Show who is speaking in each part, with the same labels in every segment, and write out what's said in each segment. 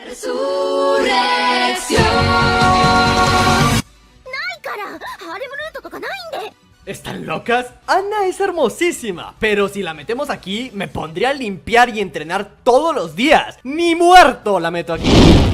Speaker 1: Resurrección.
Speaker 2: ¿Están locas? Anna es hermosísima, pero si la metemos aquí, me pondría a limpiar y entrenar todos los días. ¡Ni muerto la meto aquí!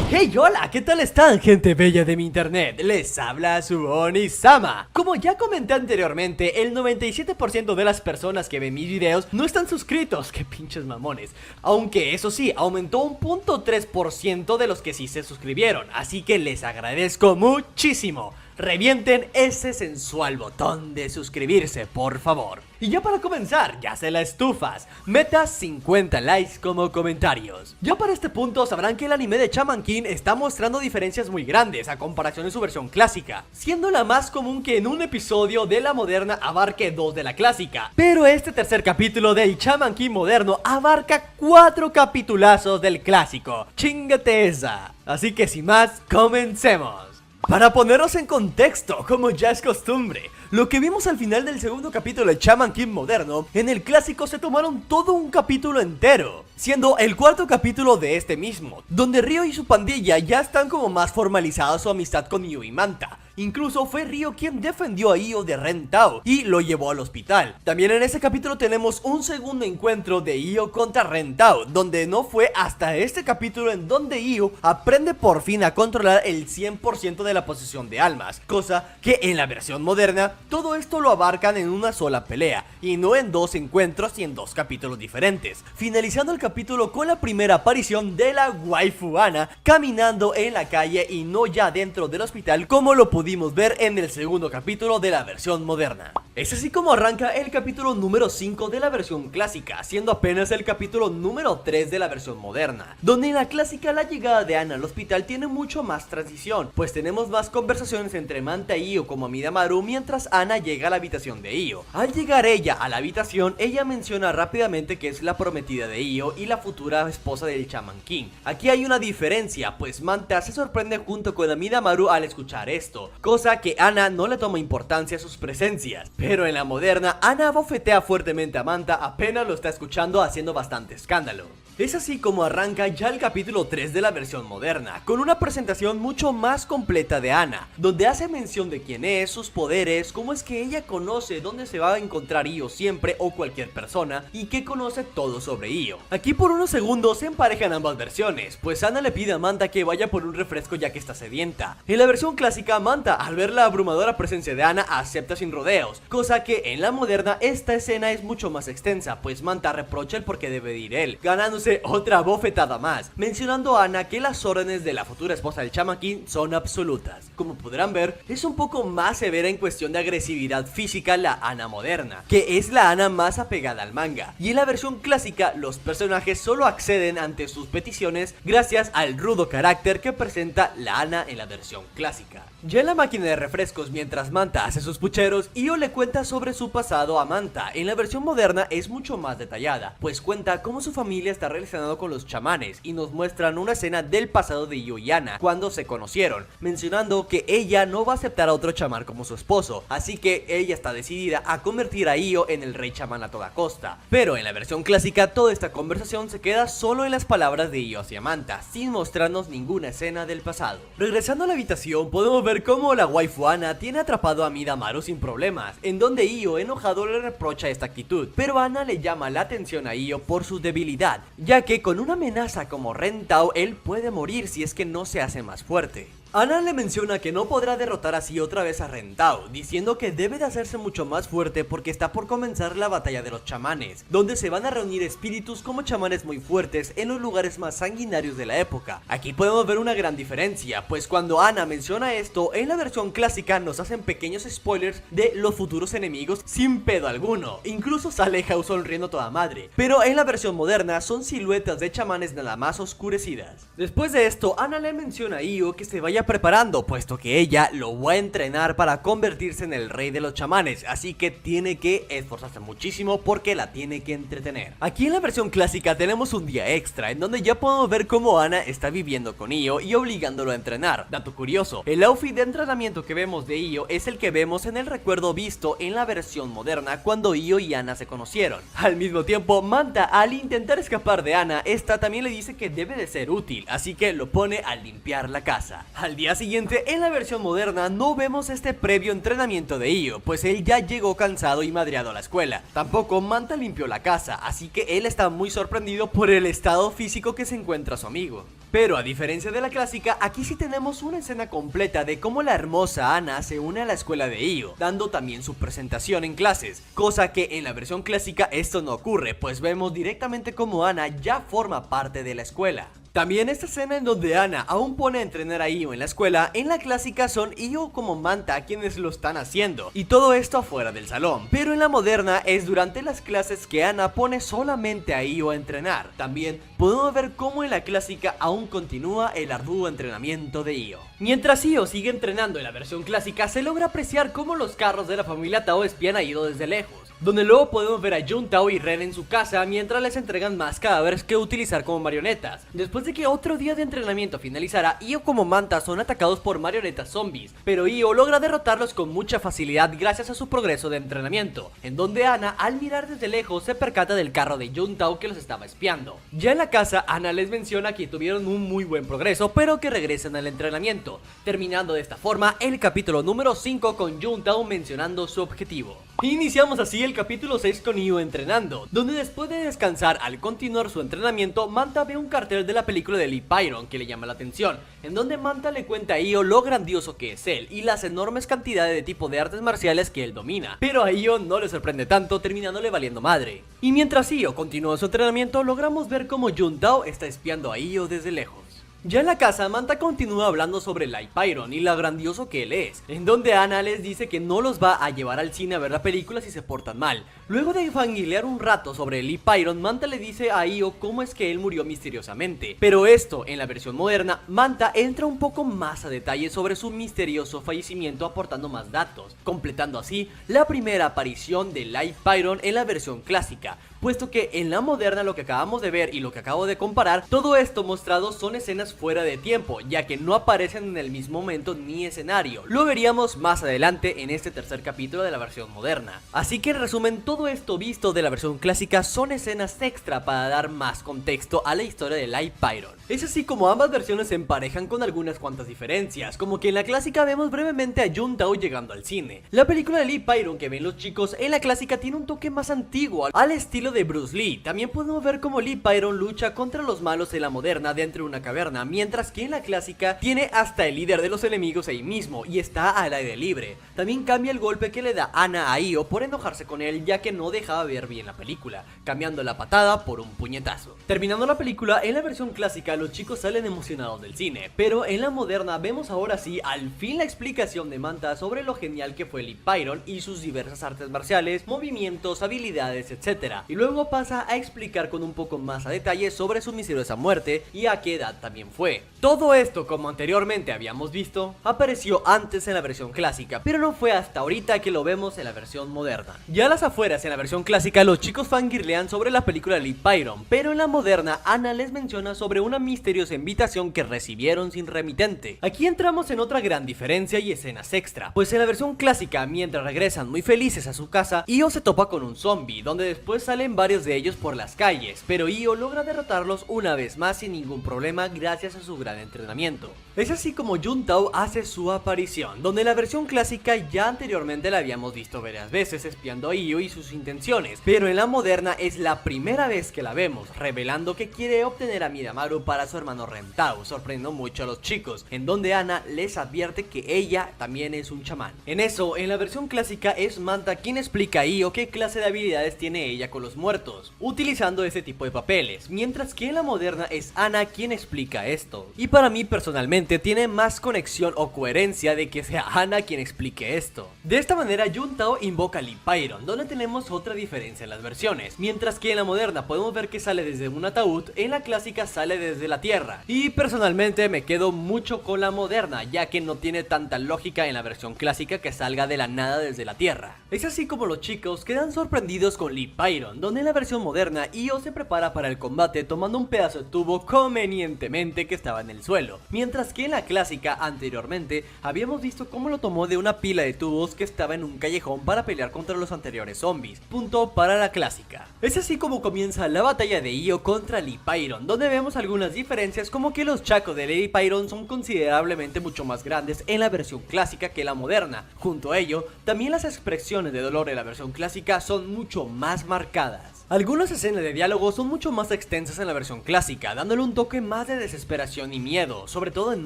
Speaker 2: Hey, hola, ¿qué tal están, gente bella de mi internet? Les habla su Oni-sama. Como ya comenté anteriormente, el 97% de las personas que ven mis videos no están suscritos. ¡Qué pinches mamones! Aunque eso sí, aumentó un 0.3% de los que sí se suscribieron, así que les agradezco muchísimo. Revienten ese sensual botón de suscribirse, por favor. Y ya para comenzar, ya se la estufas, meta 50 likes como comentarios. Ya para este punto sabrán que el anime de Shaman King está mostrando diferencias muy grandes a comparación de su versión clásica, siendo la más común que en un episodio de la moderna abarque 2 de la clásica. Pero este tercer capítulo del Shaman King moderno abarca 4 capitulazos del clásico. ¡Chíngate esa! Así que sin más, comencemos. Para ponernos en contexto, como ya es costumbre, lo que vimos al final del segundo capítulo de Shaman King moderno, en el clásico se tomaron todo un capítulo entero, siendo el cuarto capítulo de este mismo, donde Ryo y su pandilla ya están como más formalizada su amistad con Io y Manta. Incluso fue Ryo quien defendió a Io de Ren Tao y lo llevó al hospital. También en ese capítulo tenemos un segundo encuentro de Io contra Ren Tao, donde no fue hasta este capítulo en donde Io aprende por fin a controlar el 100% de la posesión de almas, cosa que en la versión moderna todo esto lo abarcan en una sola pelea y no en 2 encuentros y en 2 capítulos diferentes, finalizando el capítulo con la primera aparición de la waifu Anna caminando en la calle y no ya dentro del hospital como lo pudimos ver en el segundo capítulo de la versión moderna. Es así como arranca el capítulo número 5 de la versión clásica, siendo apenas el capítulo número 3 de la versión moderna, donde en la clásica la llegada de Anna al hospital tiene mucho más transición, pues tenemos más conversaciones entre Manta y Io como Midamaru mientras Anna llega a la habitación de Io. Al llegar ella a la habitación, ella menciona rápidamente que es la prometida de Io y la futura esposa del Shaman King. Aquí hay una diferencia, pues Manta se sorprende junto con Midamaru al escuchar esto, cosa que Anna no le toma importancia a sus presencias. Pero en la moderna, Anna bofetea fuertemente a Manta apenas lo está escuchando, haciendo bastante escándalo. Es así como arranca ya el capítulo 3 de la versión moderna, con una presentación mucho más completa de Anna, donde hace mención de quién es, sus poderes, cómo es que ella conoce dónde se va a encontrar Io siempre o cualquier persona, y que conoce todo sobre Io. Aquí por unos segundos se emparejan ambas versiones, pues Anna le pide a Manta que vaya por un refresco ya que está sedienta. En la versión clásica, Manta, al ver la abrumadora presencia de Anna, acepta sin rodeos, cosa que en la moderna esta escena es mucho más extensa, pues Manta reprocha el por qué debe de ir él, ganándose otra bofetada más, mencionando a Anna que las órdenes de la futura esposa del Shaman King son absolutas. Como podrán ver, es un poco más severa en cuestión de agresividad física la Anna moderna, que es la Anna más apegada al manga, y en la versión clásica los personajes solo acceden ante sus peticiones gracias al rudo carácter que presenta la Anna en la versión clásica. Ya en la máquina de refrescos, mientras Manta hace sus pucheros, Io le cuenta sobre su pasado a Manta. En la versión moderna es mucho más detallada, pues cuenta cómo su familia está relacionada con los chamanes y nos muestran una escena del pasado de Io y Anna cuando se conocieron, mencionando que ella no va a aceptar a otro chamán como su esposo, así que ella está decidida a convertir a Io en el rey chamán a toda costa. Pero en la versión clásica toda esta conversación se queda solo en las palabras de Io hacia Manta, sin mostrarnos ninguna escena del pasado. Regresando a la habitación podemos ver cómo la waifu Anna tiene atrapado a Midamaru sin problemas, en donde Io enojado le reprocha esta actitud, pero Anna le llama la atención a Io por su debilidad, ya que con una amenaza como Ren Tao él puede morir si es que no se hace más fuerte. Anna le menciona que no podrá derrotar así otra vez a Ren Tao, diciendo que debe de hacerse mucho más fuerte porque está por comenzar la batalla de los chamanes, donde se van a reunir espíritus como chamanes muy fuertes en los lugares más sanguinarios de la época. Aquí podemos ver una gran diferencia, pues cuando Anna menciona esto, en la versión clásica nos hacen pequeños spoilers de los futuros enemigos sin pedo alguno, incluso sale Hao sonriendo toda madre, pero en la versión moderna son siluetas de chamanes nada más oscurecidas. Después de esto, Anna le menciona a Io que se vaya vaya preparando, puesto que ella lo va a entrenar para convertirse en el rey de los chamanes, así que tiene que esforzarse muchísimo porque la tiene que entretener. Aquí en la versión clásica tenemos un día extra en donde ya podemos ver cómo Anna está viviendo con Io y obligándolo a entrenar. Dato curioso, el outfit de entrenamiento que vemos de Io es el que vemos en el recuerdo visto en la versión moderna cuando Io y Anna se conocieron. Al mismo tiempo, Manta, al intentar escapar de Anna, esta también le dice que debe de ser útil, así que lo pone a limpiar la casa. Al día siguiente, en la versión moderna, no vemos este previo entrenamiento de Io, pues él ya llegó cansado y madreado a la escuela. Tampoco Manta limpió la casa, así que él está muy sorprendido por el estado físico que se encuentra su amigo. Pero a diferencia de la clásica, aquí sí tenemos una escena completa de cómo la hermosa Anna se une a la escuela de Io, dando también su presentación en clases, cosa que en la versión clásica esto no ocurre, pues vemos directamente cómo Anna ya forma parte de la escuela. También esta escena en donde Anna aún pone a entrenar a Io en la escuela, en la clásica son Io como Manta quienes lo están haciendo, y todo esto afuera del salón, pero en la moderna es durante las clases que Anna pone solamente a Io a entrenar. También podemos ver cómo en la clásica aún continúa el arduo entrenamiento de Io. Mientras Io sigue entrenando en la versión clásica, se logra apreciar cómo los carros de la familia Tao espían a Io desde lejos, donde luego podemos ver a Juntao y Ren en su casa mientras les entregan más cadáveres que utilizar como marionetas. Después de que otro día de entrenamiento finalizara, Io como Manta son atacados por marionetas zombies, pero Io logra derrotarlos con mucha facilidad gracias a su progreso de entrenamiento, en donde Anna al mirar desde lejos se percata del carro de Juntao que los estaba espiando. Ya en la casa, Anna les menciona que tuvieron un muy buen progreso, pero que regresan al entrenamiento, terminando de esta forma el capítulo número 5 con Juntao mencionando su objetivo. Iniciamos así el capítulo 6 con Io entrenando, donde después de descansar al continuar su entrenamiento, Manta ve un cartel de la película de Lee Byron que le llama la atención, en donde Manta le cuenta a Io lo grandioso que es él y las enormes cantidades de tipo de artes marciales que él domina, pero a Io no le sorprende tanto, terminándole valiendo madre. Y mientras Io continúa su entrenamiento, logramos ver cómo Juntao está espiando a Io desde lejos. Ya en la casa, Manta continúa hablando sobre Lee Byron y lo grandioso que él es, en donde Anna les dice que no los va a llevar al cine a ver la película si se portan mal. Luego de fangirlear un rato sobre Lee Byron, Manta le dice a Io cómo es que él murió misteriosamente. Pero esto, en la versión moderna, Manta entra un poco más a detalle sobre su misterioso fallecimiento aportando más datos, completando así la primera aparición de Lee Byron en la versión clásica, puesto que en la moderna lo que acabamos de ver y lo que acabo de comparar, todo esto mostrado son escenas fuera de tiempo, ya que no aparecen en el mismo momento ni escenario. Lo veríamos más adelante en este tercer capítulo de la versión moderna. Así que en resumen, todo esto visto de la versión clásica son escenas extra para dar más contexto a la historia de Lee Byron. Es así como ambas versiones se emparejan con algunas cuantas diferencias, como que en la clásica vemos brevemente a Juntao llegando al cine. La película de Lee Byron que ven los chicos en la clásica tiene un toque más antiguo, al estilo de Bruce Lee. También podemos ver cómo Lee Byron lucha contra los malos en la moderna dentro de una caverna, mientras que en la clásica tiene hasta el líder de los enemigos ahí mismo y está al aire libre. También cambia el golpe que le da Anna a Io por enojarse con él, ya que no dejaba ver bien la película, cambiando la patada por un puñetazo. Terminando la película, en la versión clásica los chicos salen emocionados del cine, pero en la moderna vemos ahora sí al fin la explicación de Manta sobre lo genial que fue Lee Byron y sus diversas artes marciales, movimientos, habilidades, etc. Y luego pasa a explicar con un poco más a detalle sobre su misteriosa muerte y a qué edad también fue. Todo esto, como anteriormente habíamos visto, apareció antes en la versión clásica, pero no fue hasta ahorita que lo vemos en la versión moderna. Ya a las afueras, en la versión clásica, los chicos fangirlean sobre la película de Lee Byron, pero en la moderna, Anna les menciona sobre una misteriosa invitación que recibieron sin remitente. Aquí entramos en otra gran diferencia y escenas extra, pues en la versión clásica, mientras regresan muy felices a su casa, Io se topa con un zombie, donde después salen varios de ellos por las calles, pero Io logra derrotarlos una vez más sin ningún problema gracias a su gran entrenamiento. Es así como Juntao hace su aparición, donde en la versión clásica ya anteriormente la habíamos visto varias veces espiando a Io y sus intenciones, pero en la moderna es la primera vez que la vemos, revelando que quiere obtener a Midamaru para su hermano Rentao, sorprendiendo mucho a los chicos, en donde Anna les advierte que ella también es un chamán. En eso, en la versión clásica es Manta quien explica a Io qué clase de habilidades tiene ella con los muertos, utilizando ese tipo de papeles, mientras que en la moderna es Anna quien explica esto. Y para mí personalmente tiene más conexión o coherencia de que sea Anna quien explique esto. De esta manera Yuntao invoca a Lee Pyron, donde tenemos otra diferencia en las versiones. Mientras que en la moderna podemos ver que sale desde un ataúd, en la clásica sale desde la tierra. Y personalmente me quedo mucho con la moderna, ya que no tiene tanta lógica en la versión clásica que salga de la nada desde la tierra. Es así como los chicos quedan sorprendidos con Lee Pyron, donde en la versión moderna Io se prepara para el combate tomando un pedazo de tubo convenientemente que estaba en el suelo, mientras que en la clásica anteriormente habíamos visto cómo lo tomó de una pila de tubos que estaba en un callejón para pelear contra los anteriores zombies. Punto para la clásica. Es así como comienza la batalla de Io contra Lee Pyron, donde vemos algunas diferencias como que los chacos de Lee Pyron son considerablemente mucho más grandes en la versión clásica que la moderna. Junto a ello, también las expresiones de dolor en la versión clásica son mucho más marcadas. Algunas escenas de diálogo son mucho más extensas en la versión clásica, dándole un toque más de desesperación y miedo, sobre todo en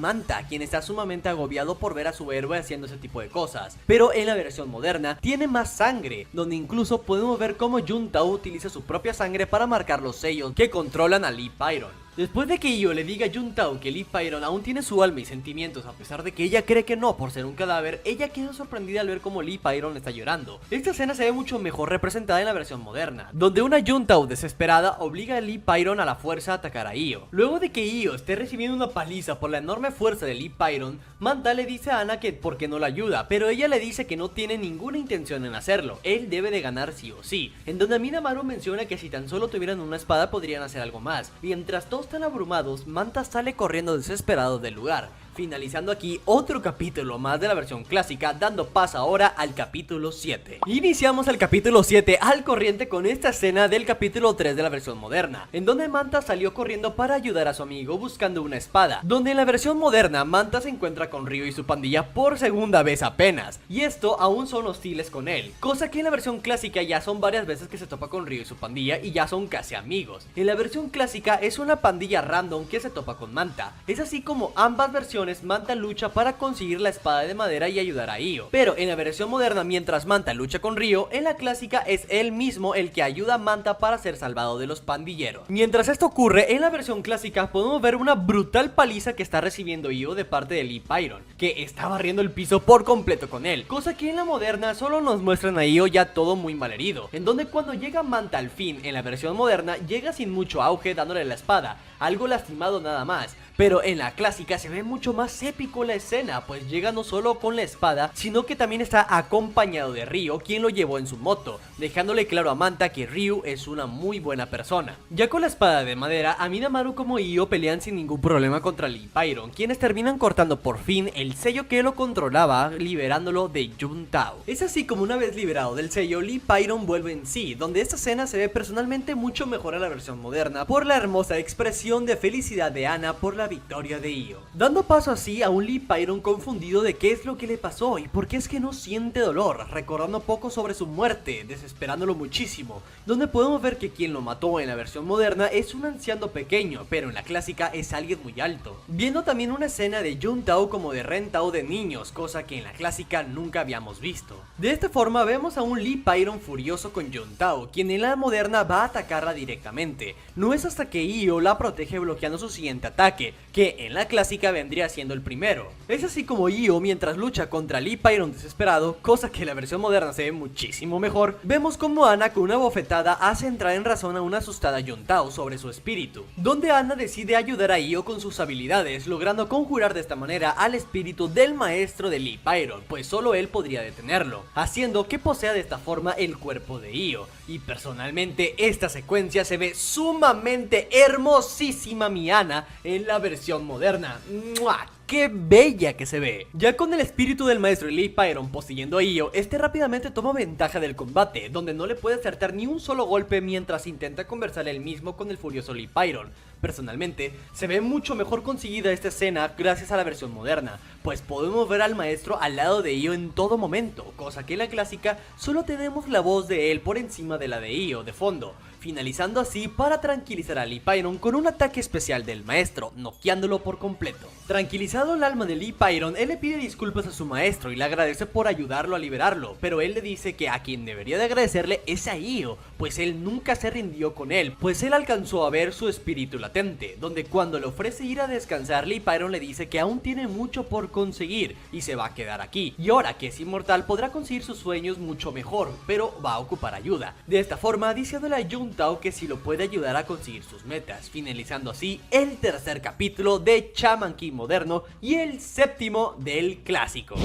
Speaker 2: Manta, quien está sumamente agobiado por ver a su héroe haciendo ese tipo de cosas. Pero en la versión moderna tiene más sangre, donde incluso podemos ver cómo Yuntao utiliza su propia sangre para marcar los sellos que controlan a Lee Pyron. Después de que Io le diga a Yuntao que Lee Pyron aún tiene su alma y sentimientos a pesar de que ella cree que no por ser un cadáver, ella queda sorprendida al ver cómo Lee Pyron está llorando. Esta escena se ve mucho mejor representada en la versión moderna, donde una Yuntao desesperada obliga a Lee Pyron a la fuerza a atacar a Io. Luego de que Io esté recibiendo una paliza por la enorme fuerza de Lee Pyron, Manta le dice a Anna que por qué no la ayuda, pero ella le dice que no tiene ninguna intención en hacerlo, él debe de ganar sí o sí, en donde Minamaru menciona que si tan solo tuvieran una espada podrían hacer algo más. Mientras todos están abrumados, Manta sale corriendo desesperado del lugar, finalizando aquí otro capítulo más de la versión clásica, dando paso ahora al capítulo 7. Iniciamos el capítulo 7 al corriente con esta escena del capítulo 3 de la versión moderna, en donde Manta salió corriendo para ayudar a su amigo buscando una espada, donde en la versión moderna Manta se encuentra con Ryo y su pandilla por segunda vez apenas, y esto aún son hostiles con él, cosa que en la versión clásica ya son varias veces que se topa con Ryo y su pandilla y ya son casi amigos. En la versión clásica es una pandilla random que se topa con Manta, es así como ambas versiones Manta lucha para conseguir la espada de madera y ayudar a Io, pero en la versión moderna mientras Manta lucha con Ryo, en la clásica es él mismo el que ayuda a Manta para ser salvado de los pandilleros. Mientras esto ocurre, en la versión clásica podemos ver una brutal paliza que está recibiendo Io de parte de Lee Pyron, que está barriendo el piso por completo con él, cosa que en la moderna solo nos muestran a Io ya todo muy malherido, en donde cuando llega Manta al fin en la versión moderna llega sin mucho auge dándole la espada, algo lastimado nada más. Pero en la clásica se ve mucho más épico la escena, pues llega no solo con la espada, sino que también está acompañado de Ryo, quien lo llevó en su moto, dejándole claro a Manta que Ryu es una muy buena persona. Ya con la espada de madera, Minamaru como Io pelean sin ningún problema contra Lee Pyron, quienes terminan cortando por fin el sello que lo controlaba, liberándolo de Yuntao. Es así como una vez liberado del sello, Lee Pyron vuelve en sí, donde esta escena se ve personalmente mucho mejor a la versión moderna, por la hermosa expresión de felicidad de Anna por la victoria de Io, dando paso así a un Lee Pyron confundido de qué es lo que le pasó y por qué es que no siente dolor, recordando poco sobre su muerte, desesperándolo muchísimo, donde podemos ver que quien lo mató en la versión moderna es un anciano pequeño, pero en la clásica es alguien muy alto, viendo también una escena de Yuntao como de Rentao de niños, cosa que en la clásica nunca habíamos visto. De esta forma vemos a un Lee Pyron furioso con Yuntao, quien en la moderna va a atacarla directamente. No es hasta que Io la protege bloqueando su siguiente ataque, que en la clásica vendría siendo el primero. Es así como Io, mientras lucha contra Lee Pyron desesperado, cosa que en la versión moderna se ve muchísimo mejor, vemos como Anna con una bofetada hace entrar en razón a una asustada Yuntao sobre su espíritu, donde Anna decide ayudar a Io con sus habilidades, logrando conjurar de esta manera al espíritu del maestro de Lee Pyron, pues solo él podría detenerlo, haciendo que posea de esta forma el cuerpo de Io. Y personalmente esta secuencia se ve sumamente hermosísima, mi Anna, en la versión moderna. ¡Mua! ¡Qué bella que se ve! Ya con el espíritu del maestro Lee Pyron poseyendo a Io, este rápidamente toma ventaja del combate, donde no le puede acertar ni un solo golpe mientras intenta conversar él mismo con el furioso Lee Pyron. Personalmente, se ve mucho mejor conseguida esta escena gracias a la versión moderna, pues podemos ver al maestro al lado de Io en todo momento, cosa que en la clásica solo tenemos la voz de él por encima de la de Io de fondo. finalizando así para tranquilizar a Lee Pyron con un ataque especial del maestro, noqueándolo por completo. Tranquilizado el alma de Lee Pyron, él le pide disculpas a su maestro y le agradece por ayudarlo a liberarlo, pero él le dice que a quien debería de agradecerle es a Io, pues él nunca se rindió con él, pues él alcanzó a ver su espíritu latente, donde cuando le ofrece ir a descansar, Lee Pyron le dice que aún tiene mucho por conseguir y se va a quedar aquí, y ahora que es inmortal podrá conseguir sus sueños mucho mejor, pero va a ocupar ayuda. De esta forma, diciéndole a Yuntao que si lo puede ayudar a conseguir sus metas, finalizando así el tercer capítulo de Shaman King moderno y el séptimo del clásico.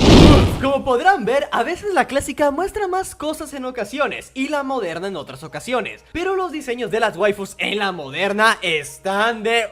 Speaker 2: Como podrán ver, a veces la clásica muestra más cosas en ocasiones y la moderna en otras ocasiones, pero los diseños de las waifus en la moderna están de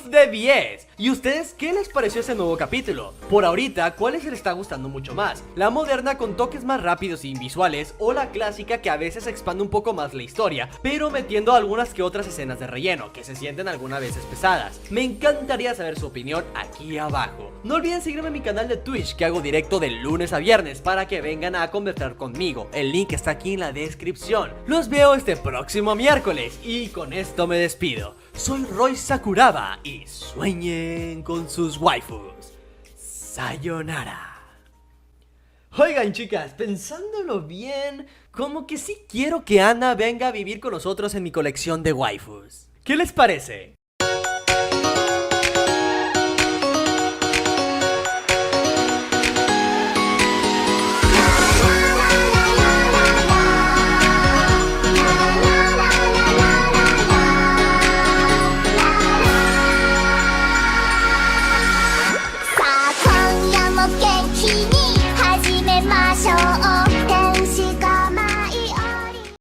Speaker 2: de 10. ¿Y ustedes qué les pareció ese nuevo capítulo? Por ahorita, ¿cuáles les está gustando mucho más? ¿La moderna con toques más rápidos y visuales o la clásica que a veces expande un poco más la historia, pero metiendo algunas que otras escenas de relleno que se sienten algunas veces pesadas? Me encantaría saber su opinión aquí abajo. No olviden seguirme en mi canal de Twitch, que hago directo de lunes a viernes para que vengan a conversar conmigo. El link está aquí en la descripción. Los veo este próximo miércoles y con esto me despido. Soy Roy Sakuraba y sueñen con sus waifus. Sayonara. Oigan, chicas, pensándolo bien, como que sí quiero que Ana venga a vivir con nosotros en mi colección de waifus. ¿Qué les parece?